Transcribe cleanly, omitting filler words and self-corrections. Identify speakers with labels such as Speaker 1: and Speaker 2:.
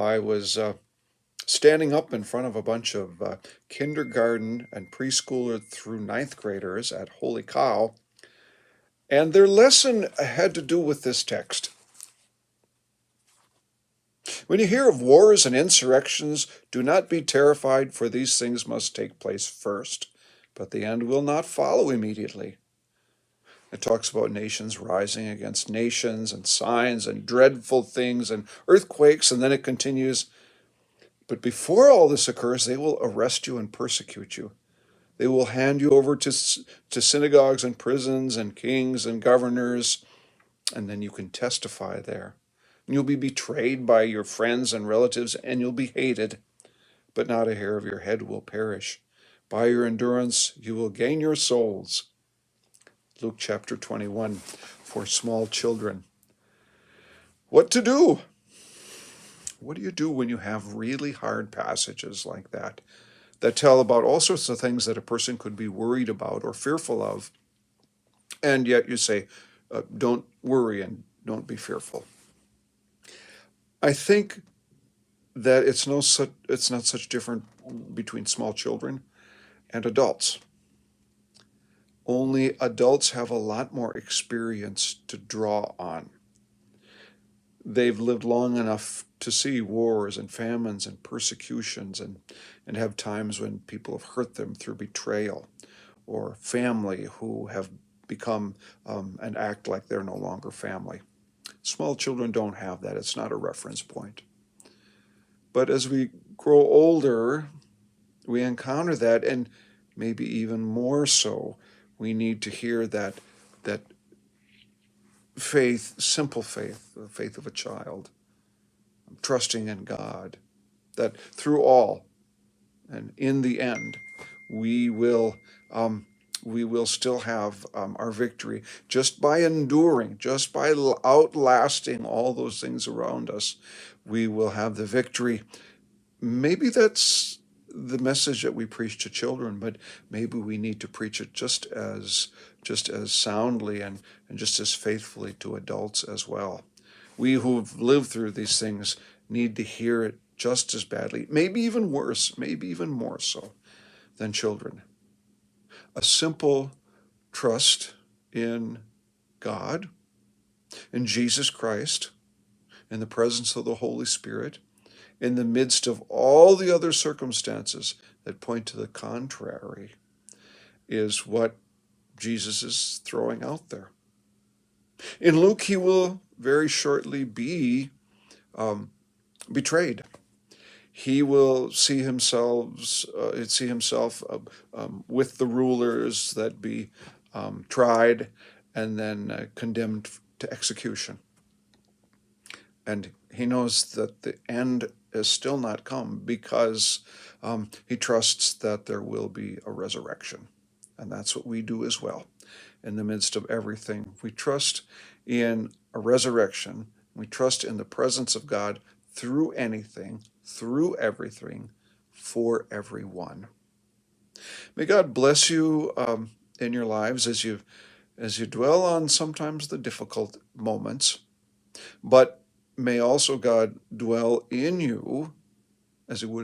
Speaker 1: I was standing up in front of a bunch of kindergarten and preschooler through ninth graders at Holy Cow, and their lesson had to do with this text. When you hear of wars and insurrections, do not be terrified, for these things must take place first, but the end will not follow immediately. It talks about nations rising against nations and signs and dreadful things and earthquakes, and then it continues, but before all this occurs, they will arrest you and persecute you. They will hand you over to synagogues and prisons and kings and governors, and then you can testify there. And you'll be betrayed by your friends and relatives, and you'll be hated, but not a hair of your head will perish. By your endurance, you will gain your souls. Luke chapter 21, for small children. What to do? What do you do when you have really hard passages like that tell about all sorts of things that a person could be worried about or fearful of, and yet you say, don't worry and don't be fearful? I think that it's not such different between small children and adults. Only adults have a lot more experience to draw on. They've lived long enough to see wars and famines and persecutions and have times when people have hurt them through betrayal, or family who have become and act like they're no longer family. Small children don't have that. It's not a reference point. But as we grow older, we encounter that, and maybe even more so, we need to hear that faith, simple faith, the faith of a child, trusting in God, that through all and in the end, we will still have our victory just by enduring, just by outlasting all those things around us. We will have the victory. Maybe that's the message that we preach to children, but maybe we need to preach it just as soundly and just as faithfully to adults as well. We who've lived through these things need to hear it just as badly, maybe even worse, maybe even more so than children. A simple trust in God, in Jesus Christ, in the presence of the Holy Spirit, in the midst of all the other circumstances that point to the contrary, is what Jesus is throwing out there. In Luke, he will very shortly be betrayed. He will see himself with the rulers that be tried and then condemned to execution. And he knows that the end has still not come because he trusts that there will be a resurrection. And that's what we do as well. In the midst of everything, we trust in a resurrection. We trust in the presence of God through anything, through everything, for everyone. May God bless you in your lives as you dwell on sometimes the difficult moments, but may also God dwell in you as he would